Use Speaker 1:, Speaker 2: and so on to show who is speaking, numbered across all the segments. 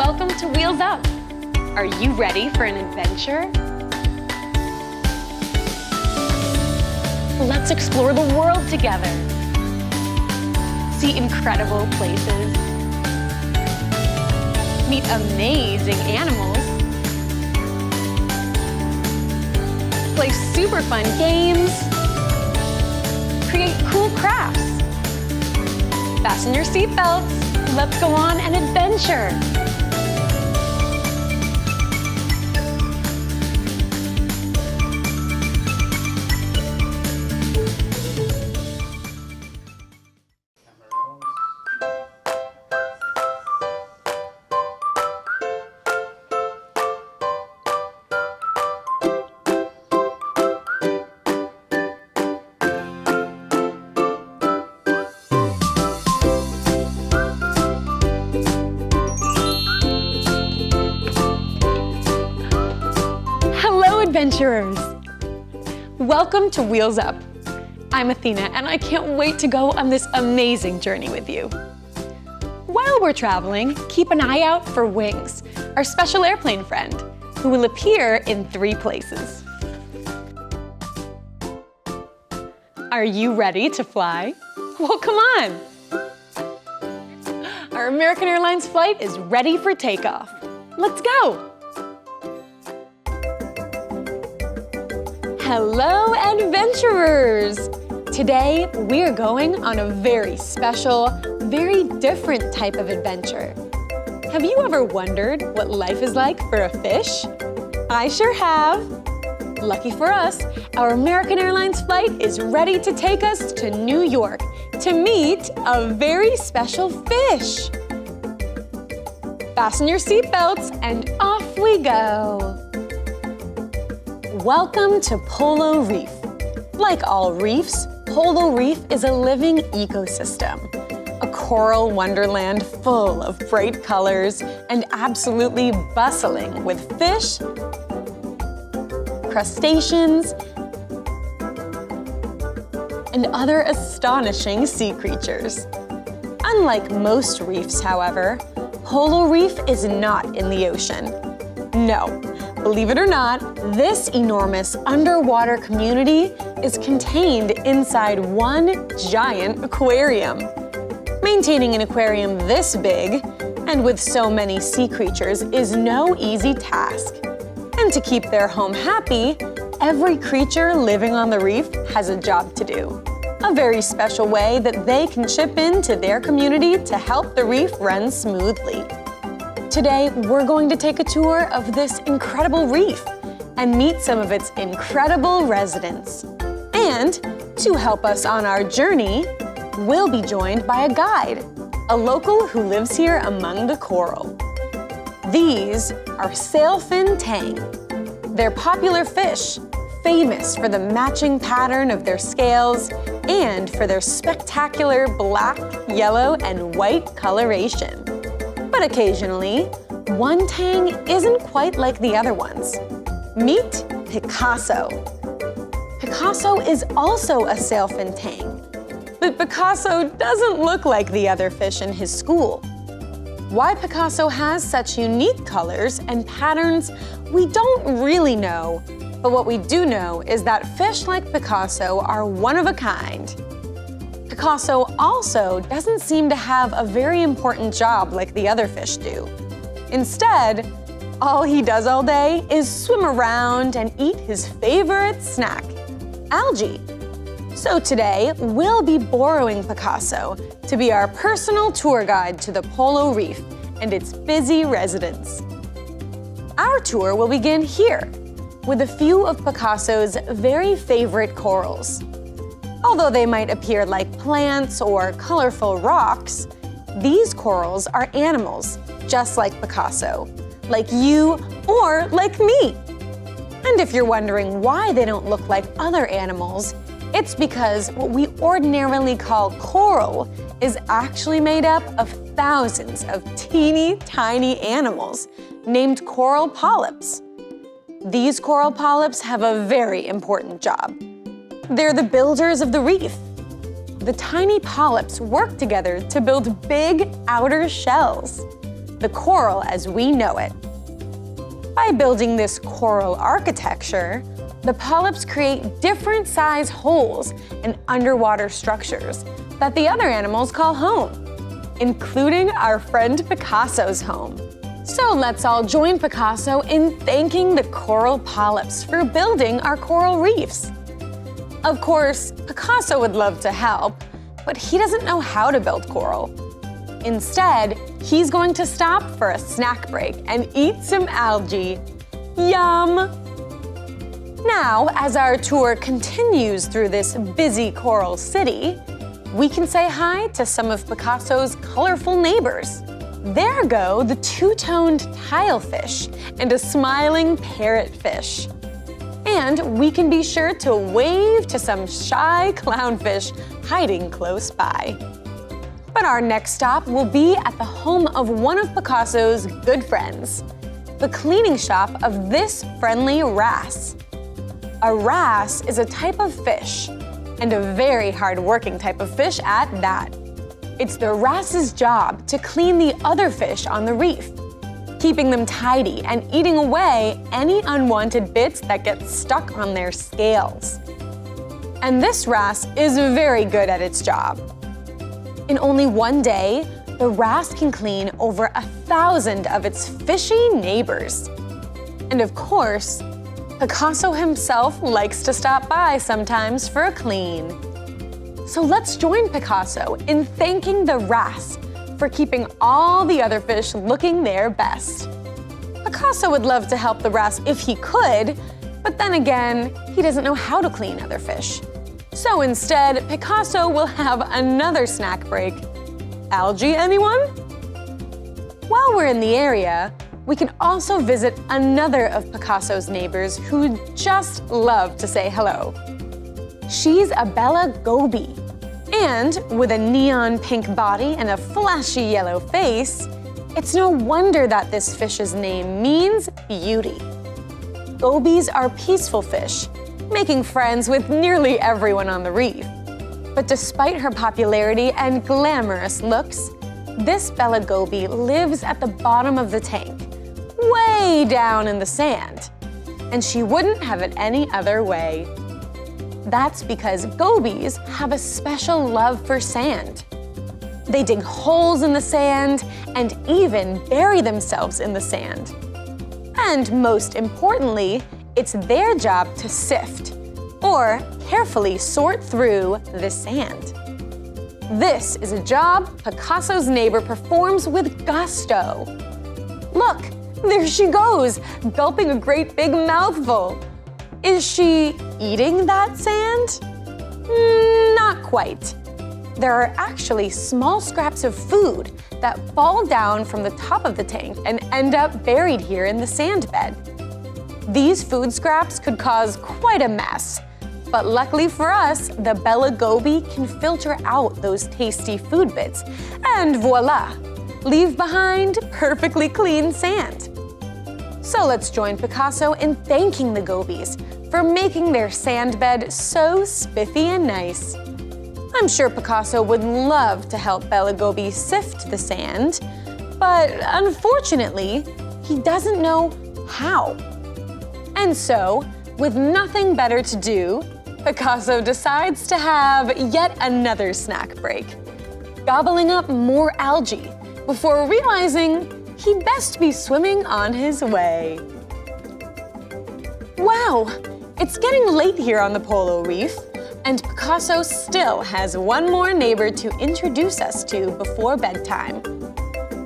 Speaker 1: welcome to Wheels Up. Are you ready for an adventure? Let's explore the world together. See incredible places. Meet amazing animals. Play super fun games. Create cool crafts. Fasten your seatbelts. Let's go on an adventure. Adventurers! Welcome to Wheels Up. I'm Athena and I can't wait to go on this amazing journey with you. While we're traveling, keep an eye out for Wings, our special airplane friend, who will appear in 3 places. Are you ready to fly? Well, come on! Our American Airlines flight is ready for takeoff. Let's go! Hello, adventurers! Today, we're going on a very special, very different type of adventure. Have you ever wondered what life is like for a fish? I sure have. Lucky for us, our American Airlines flight is ready to take us to New York to meet a very special fish. Fasten your seatbelts and off we go. Welcome to Polo Reef. Like all reefs, Polo Reef is a living ecosystem, a coral wonderland full of bright colors and absolutely bustling with fish, crustaceans, and other astonishing sea creatures. Unlike most reefs, however, Polo Reef is not in the ocean. No. Believe it or not, this enormous underwater community is contained inside one giant aquarium. Maintaining an aquarium this big and with so many sea creatures is no easy task. And to keep their home happy, every creature living on the reef has a job to do. A very special way that they can chip into their community to help the reef run smoothly. Today, we're going to take a tour of this incredible reef and meet some of its incredible residents. And to help us on our journey, we'll be joined by a guide, a local who lives here among the coral. These are sailfin tang. They're popular fish, famous for the matching pattern of their scales and for their spectacular black, yellow, and white coloration. But occasionally, one tang isn't quite like the other ones. Meet Picasso. Picasso is also a sailfin tang, but Picasso doesn't look like the other fish in his school. Why Picasso has such unique colors and patterns, we don't really know, but what we do know is that fish like Picasso are one of a kind. Picasso also doesn't seem to have a very important job like the other fish do. Instead, all he does all day is swim around and eat his favorite snack, algae. So today, we'll be borrowing Picasso to be our personal tour guide to the Polo Reef and its busy residents. Our tour will begin here with a few of Picasso's very favorite corals. Although they might appear like plants or colorful rocks, these corals are animals, just like Picasso, like you or like me. And if you're wondering why they don't look like other animals, it's because what we ordinarily call coral is actually made up of thousands of teeny tiny animals named coral polyps. These coral polyps have a very important job. They're the builders of the reef. The tiny polyps work together to build big outer shells. the coral as we know it. By building this coral architecture, the polyps create different size holes and underwater structures that the other animals call home, including our friend Picasso's home. So let's all join Picasso in thanking the coral polyps for building our coral reefs. Of course, Picasso would love to help, but he doesn't know how to build coral. Instead, he's going to stop for a snack break and eat some algae. Yum! Now, as our tour continues through this busy coral city, we can say hi to some of Picasso's colorful neighbors. There go the two-toned tilefish and a smiling parrotfish. And we can be sure to wave to some shy clownfish hiding close by. But our next stop will be at the home of one of Picasso's good friends, the cleaning shop of this friendly wrasse. A wrasse is a type of fish, and a very hard-working type of fish at that. It's the wrasse's job to clean the other fish on the reef, keeping them tidy and eating away any unwanted bits that get stuck on their scales. And this wrasse is very good at its job. In only one day, the wrasse can clean over 1,000 of its fishy neighbors. And of course, Picasso himself likes to stop by sometimes for a clean. So let's join Picasso in thanking the wrasse for keeping all the other fish looking their best. Picasso would love to help the wrasse if he could, but then again, he doesn't know how to clean other fish. So instead, Picasso will have another snack break. Algae, anyone? While we're in the area, we can also visit another of Picasso's neighbors who just love to say hello. She's a Bella Goby, and with a neon pink body and a flashy yellow face, it's no wonder that this fish's name means beauty. Gobies are peaceful fish, making friends with nearly everyone on the reef. But despite her popularity and glamorous looks, this Bella Goby lives at the bottom of the tank, way down in the sand. And she wouldn't have it any other way. That's because gobies have a special love for sand. They dig holes in the sand and even bury themselves in the sand. And most importantly, it's their job to sift, or carefully sort through the sand. This is a job Picasso's neighbor performs with gusto. Look, there she goes, gulping a great big mouthful. Is she eating that sand? Not quite. There are actually small scraps of food that fall down from the top of the tank and end up buried here in the sand bed. These food scraps could cause quite a mess, but luckily for us, the Bella Goby can filter out those tasty food bits and voila, leave behind perfectly clean sand. So let's join Picasso in thanking the gobies for making their sand bed so spiffy and nice. I'm sure Picasso would love to help Bella Goby sift the sand, but unfortunately, he doesn't know how. And so, with nothing better to do, Picasso decides to have yet another snack break, gobbling up more algae before realizing he'd best be swimming on his way. Wow, it's getting late here on the Polo Reef, and Picasso still has one more neighbor to introduce us to before bedtime.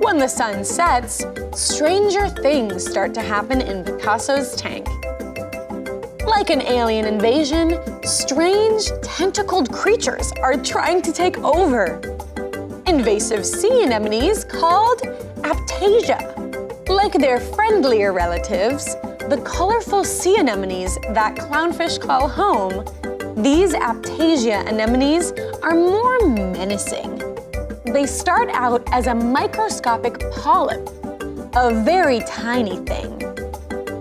Speaker 1: When the sun sets, stranger things start to happen in Picasso's tank. Like an alien invasion, strange, tentacled creatures are trying to take over. Invasive sea anemones called Aptasia. Like their friendlier relatives, the colorful sea anemones that clownfish call home, these Aptasia anemones are more menacing. They start out as a microscopic polyp, a very tiny thing.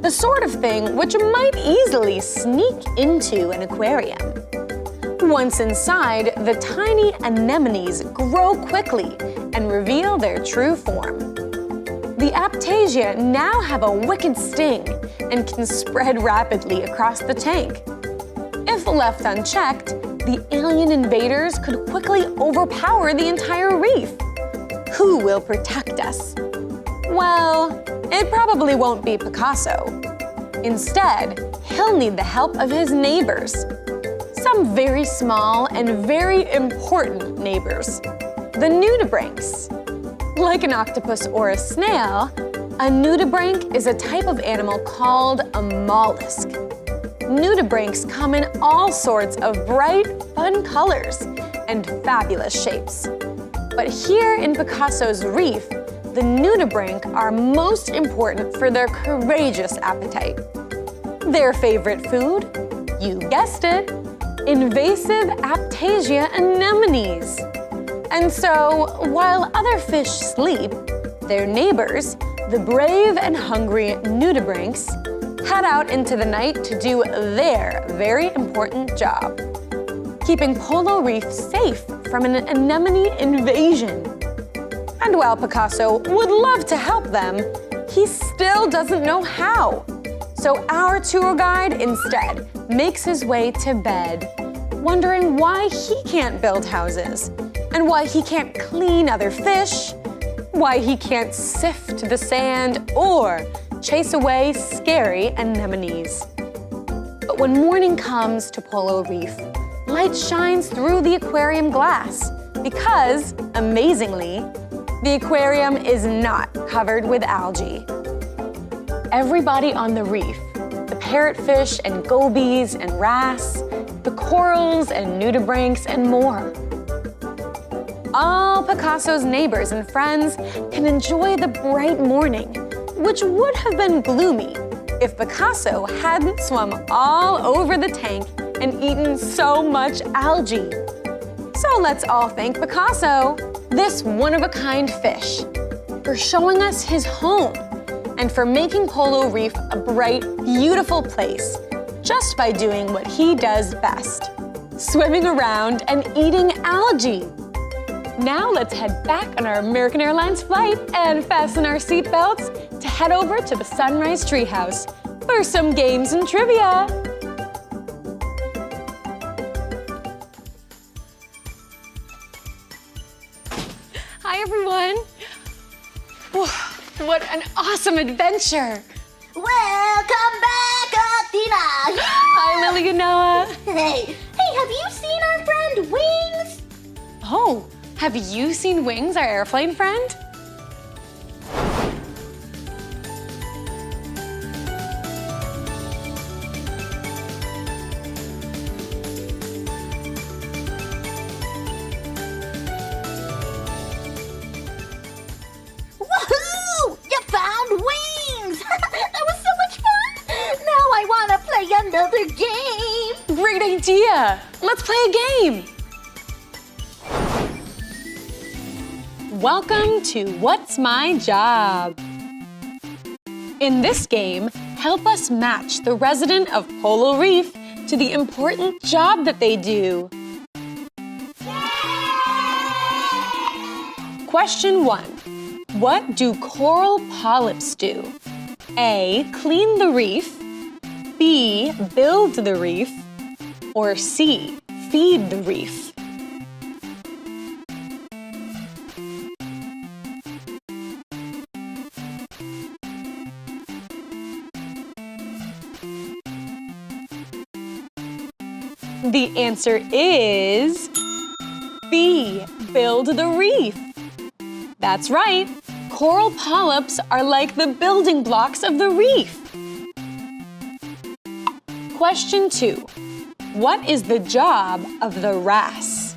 Speaker 1: The sort of thing which might easily sneak into an aquarium. Once inside, the tiny anemones grow quickly and reveal their true form. The Aiptasia now have a wicked sting and can spread rapidly across the tank. If left unchecked, the alien invaders could quickly overpower the entire reef. Who will protect us? Well, it probably won't be Picasso. Instead, he'll need the help of his neighbors. Some very small and very important neighbors, the nudibranchs. Like an octopus or a snail, a nudibranch is a type of animal called a mollusk. Nudibranchs come in all sorts of bright, fun colors and fabulous shapes. But here in Picasso's reef, the nudibranch are most important for their courageous appetite. Their favorite food? You guessed it, invasive Aiptasia anemones. And so, while other fish sleep, their neighbors, the brave and hungry nudibranchs, head out into the night to do their very important job, keeping Polo Reef safe from an anemone invasion. And while Picasso would love to help them, he still doesn't know how. So our tour guide instead makes his way to bed, wondering why he can't build houses, and why he can't clean other fish, why he can't sift the sand or chase away scary anemones. But when morning comes to Polo Reef, light shines through the aquarium glass because, amazingly, the aquarium is not covered with algae. Everybody on the reef, the parrotfish and gobies and wrasse, the corals and nudibranchs and more. All Picasso's neighbors and friends can enjoy the bright morning, which would have been gloomy if Picasso hadn't swum all over the tank and eaten so much algae. So let's all thank Picasso, this one-of-a-kind fish, for showing us his home and for making Polo Reef a bright, beautiful place just by doing what he does best, swimming around and eating algae. Now let's head back on our American Airlines flight and fasten our seatbelts to head over to the Sunrise Treehouse for some games and trivia. Hi, everyone. What an awesome adventure.
Speaker 2: Welcome back, Athena.
Speaker 1: Hi, Lily and Noah.
Speaker 2: Hey, have you seen our friend Wings?
Speaker 1: Oh, have you seen Wings, our airplane friend?
Speaker 2: Woohoo! You found Wings! That was so much fun! Now I want to play another game!
Speaker 1: Great idea! Let's play a game! Welcome to What's My Job? In this game, help us match the resident of Polo Reef to the important job that they do. Question 1. What do coral polyps do? A. Clean the reef. B. Build the reef. Or C. Feed the reef. The answer is B. Build the reef. That's right. Coral polyps are like the building blocks of the reef. Question 2. What is the job of the wrasse?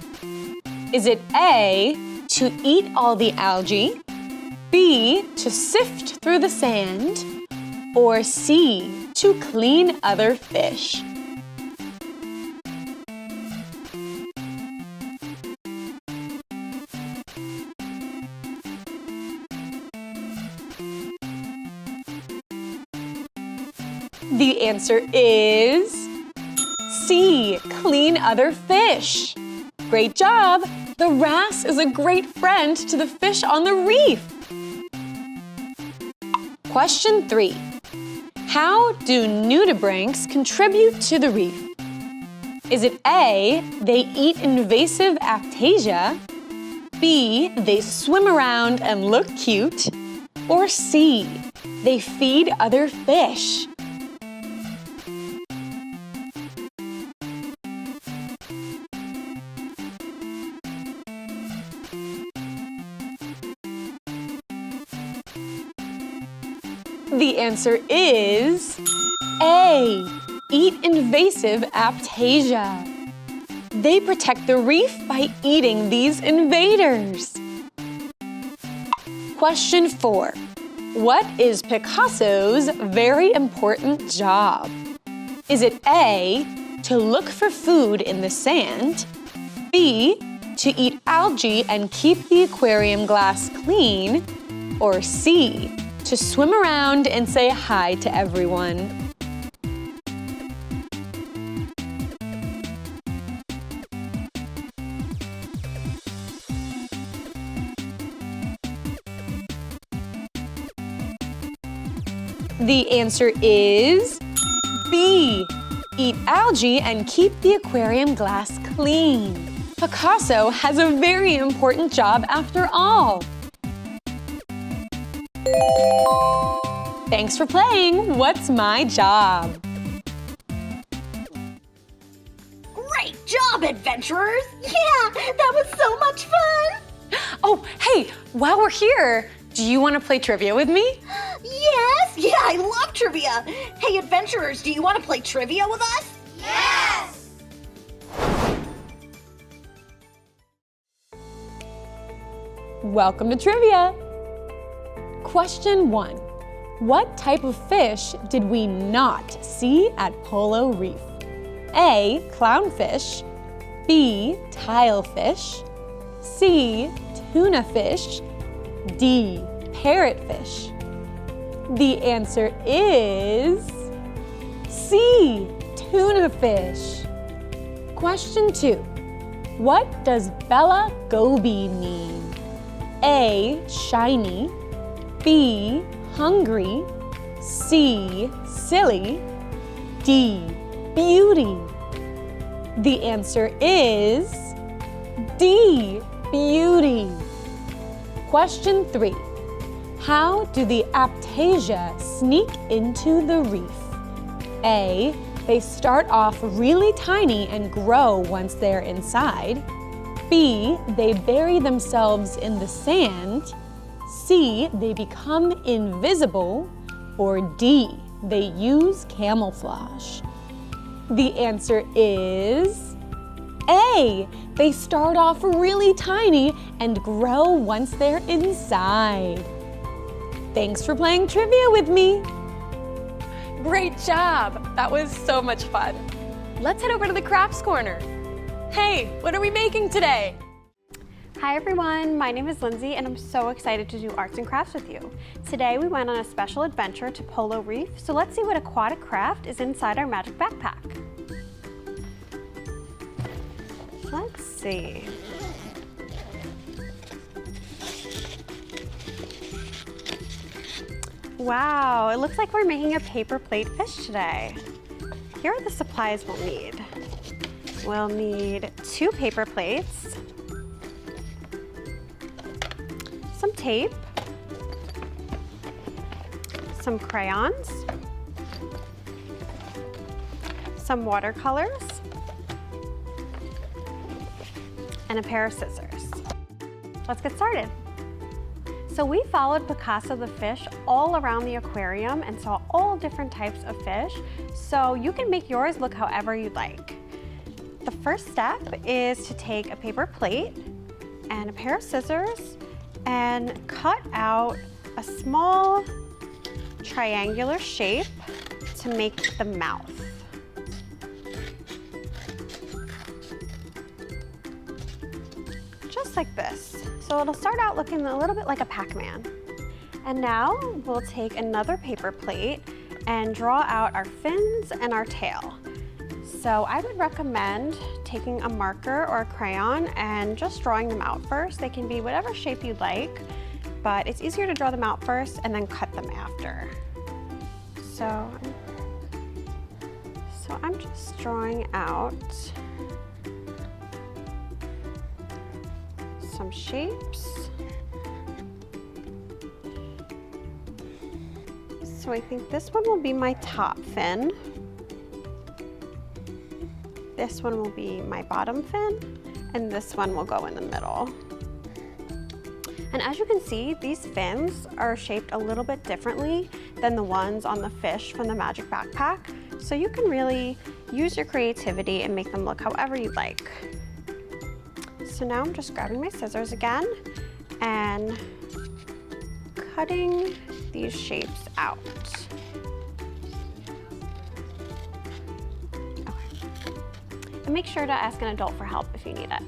Speaker 1: Is it A, to eat all the algae, B, to sift through the sand, or C, to clean other fish? The answer is C, clean other fish. Great job! The wrasse is a great friend to the fish on the reef. Question 3. How do nudibranchs contribute to the reef? Is it A, they eat invasive Aiptasia, B, they swim around and look cute, or C, they feed other fish? The answer is A, eat invasive Aiptasia. They protect the reef by eating these invaders. Question 4. What is Picasso's very important job? Is it A, to look for food in the sand, B, to eat algae and keep the aquarium glass clean, or C, to swim around and say hi to everyone? The answer is B, eat algae and keep the aquarium glass clean. Picasso has a very important job after all. Thanks for playing What's My Job?
Speaker 2: Great job, adventurers! Yeah, that was so much fun!
Speaker 1: Oh, hey, while we're here, do you want to play trivia with me?
Speaker 2: Yes! Yeah, I love trivia! Hey, adventurers, do you want to play trivia with us? Yes!
Speaker 1: Welcome to trivia. Question 1. What type of fish did we not see at Polo Reef? A, clownfish, B, tilefish, C, tuna fish, D, parrotfish. The answer is C, tuna fish. Question 2. What does Bella Goby mean? A, shiny, B, hungry, C, silly, D, beauty. The answer is D, beauty. Question 3. How do the Aiptasia sneak into the reef? A, they start off really tiny and grow once they're inside. B, they bury themselves in the sand. C, they become invisible. Or D, they use camouflage. The answer is A, they start off really tiny and grow once they're inside. Thanks for playing trivia with me. Great job! That was so much fun. Let's head over to the crafts corner. Hey, what are we making today?
Speaker 3: Hi everyone, my name is Lindsay and I'm so excited to do arts and crafts with you. Today we went on a special adventure to Polo Reef, so let's see what aquatic craft is inside our magic backpack. Let's see. Wow, it looks like we're making a paper plate fish today. Here are the supplies we'll need. We'll need 2 paper plates, some tape, some crayons, some watercolors, and a pair of scissors. Let's get started. So we followed Picasso the fish all around the aquarium and saw all different types of fish, so you can make yours look however you'd like. The first step is to take a paper plate and a pair of scissors and cut out a small triangular shape to make the mouth. Just like this. So it'll start out looking a little bit like a Pac-Man. And now we'll take another paper plate and draw out our fins and our tail. So I would recommend taking a marker or a crayon and just drawing them out first. They can be whatever shape you'd like. but it's easier to draw them out first and then cut them after. So I'm just drawing out some shapes. So I think this one will be my top fin. This one will be my bottom fin, and this one will go in the middle. And as you can see, these fins are shaped a little bit differently than the ones on the fish from the Magic Backpack. So you can really use your creativity and make them look however you like. So now I'm just grabbing my scissors again and cutting these shapes out. Okay. And make sure to ask an adult for help if you need it.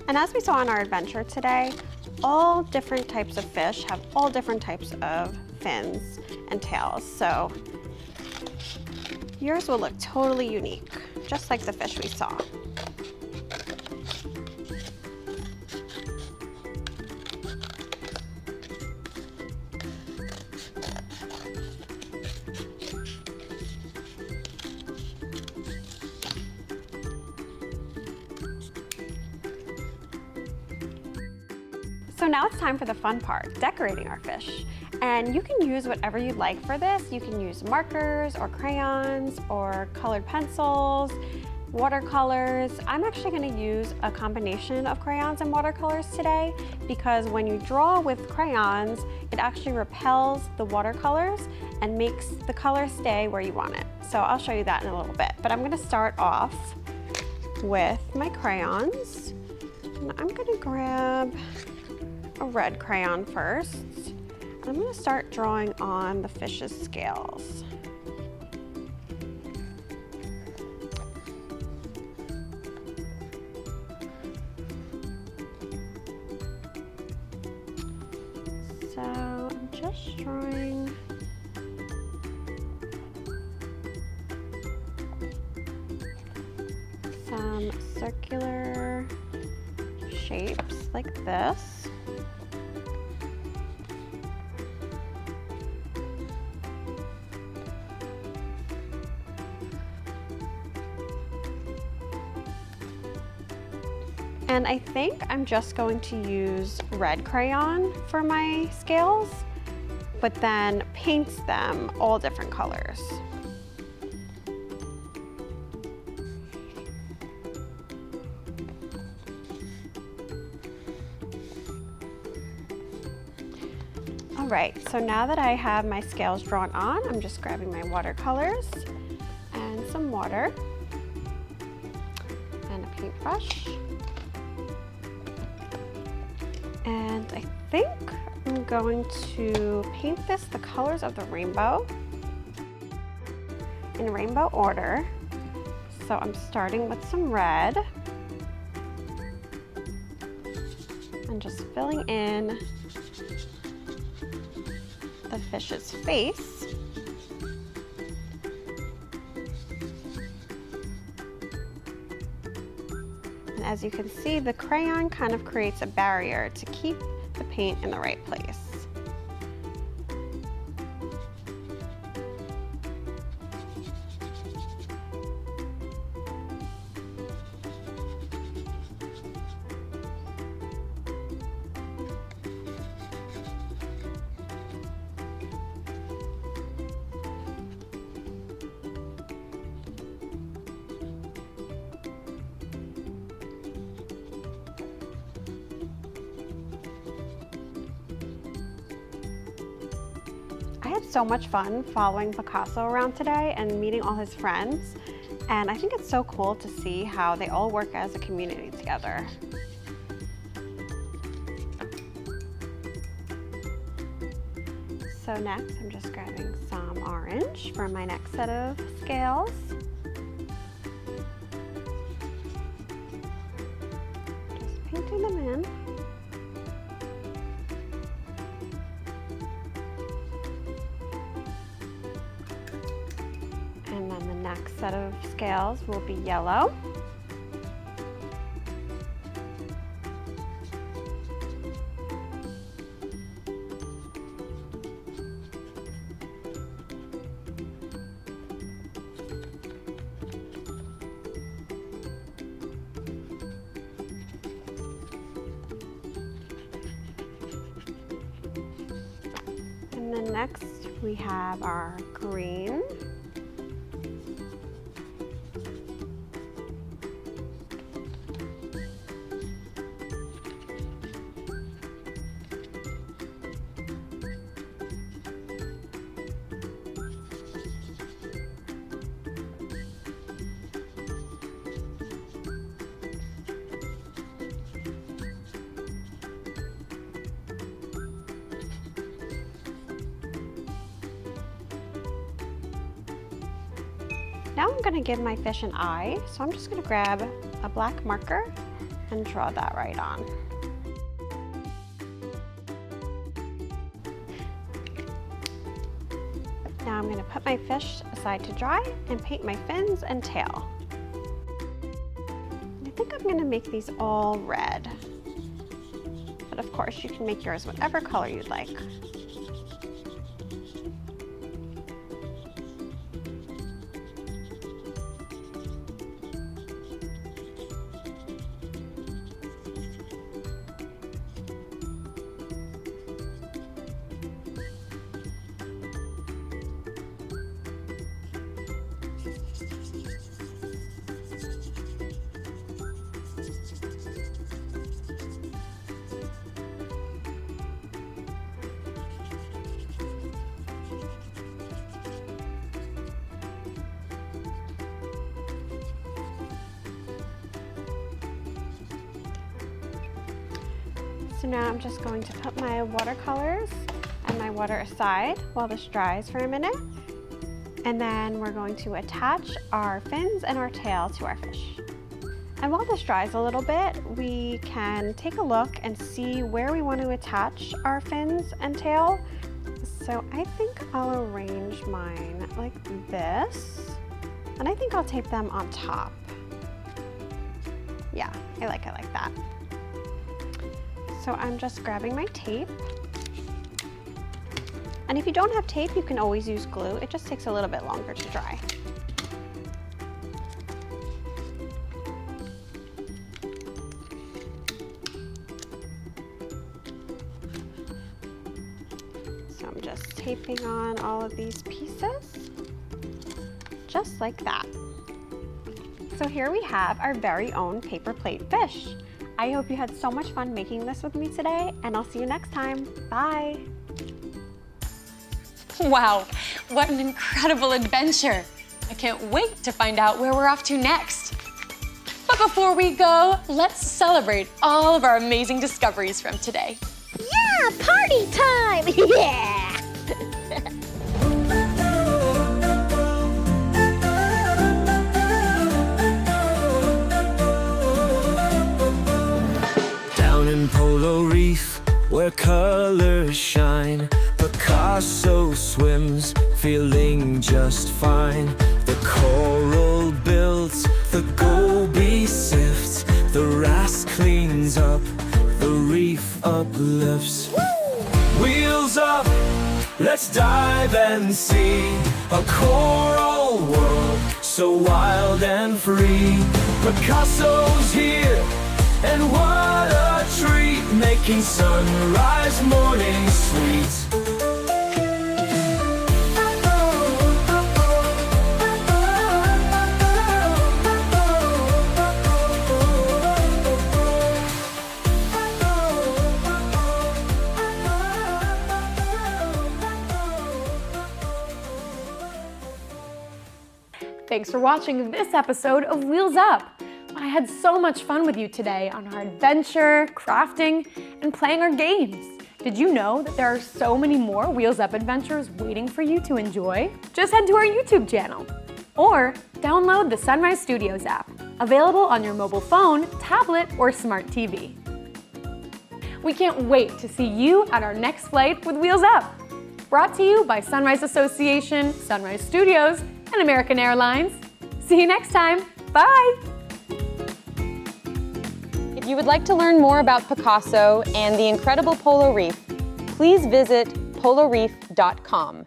Speaker 3: And as we saw on our adventure today, all different types of fish have all different types of fins and tails. So yours will look totally unique, just like the fish we saw. So now it's time for the fun part, decorating our fish. And you can use whatever you'd like for this. You can use markers or crayons or colored pencils, watercolors. I'm actually going to use a combination of crayons and watercolors today because when you draw with crayons, it actually repels the watercolors and makes the color stay where you want it. So I'll show you that in a little bit. But I'm going to start off with my crayons. And I'm going to grab a red crayon first. I'm going to start drawing on the fish's scales. So I'm just drawing some circular shapes like this. And I think I'm just going to use red crayon for my scales, but then paint them all different colors. All right, so now that I have my scales drawn on, I'm just grabbing my watercolors and some water and a paintbrush. And I think I'm going to paint this the colors of the rainbow in rainbow order. So I'm starting with some red and just filling in the fish's face. As you can see, the crayon kind of creates a barrier to keep the paint in the right place. I had so much fun following Picasso around today and meeting all his friends, and I think it's so cool to see how they all work as a community together. So next I'm just grabbing some orange for my next set of scales. Just set of scales will be yellow. And then next we have our green. Now I'm going to give my fish an eye, so I'm just going to grab a black marker and draw that right on. Now I'm going to put my fish aside to dry and paint my fins and tail. I think I'm going to make these all red, but of course you can make yours whatever color you'd like. So now I'm just going to put my watercolors and my water aside while this dries for a minute. And then we're going to attach our fins and our tail to our fish. And while this dries a little bit, we can take a look and see where we want to attach our fins and tail. So I think I'll arrange mine like this. And I think I'll tape them on top. Yeah, I like it like that. So I'm just grabbing my tape. And if you don't have tape, you can always use glue. It just takes a little bit longer to dry. So I'm just taping on all of these pieces, just like that. So here we have our very own paper plate fish. I hope you had so much fun making this with me today, and I'll see you next time. Bye.
Speaker 1: Wow, what an incredible adventure. I can't wait to find out where we're off to next. But before we go, let's celebrate all of our amazing discoveries from today.
Speaker 2: Yeah, party time! Yeah!
Speaker 4: Down in Polo Reef, where colors shine, Picasso swims, feeling just fine. The coral builds, the Goby sifts, the Wrasse cleans up, the reef uplifts. Wheels up, let's dive and see a coral world so wild and free. Picasso's here, and what a treat, making sunrise morning sweet.
Speaker 5: Thanks for watching this episode of Wheels Up. I had so much fun with you today on our adventure, crafting, and playing our games. Did you know that there are so many more Wheels Up adventures waiting for you to enjoy? Just head to our YouTube channel or download the Sunrise Studios app, available on your mobile phone, tablet, or smart TV. We can't wait to see you at our next flight with Wheels Up. Brought to you by Sunrise Association, Sunrise Studios, and American Airlines. See you next time. Bye!
Speaker 1: If you would like to learn more about Picasso and the incredible Polo Reef, please visit poloreef.com.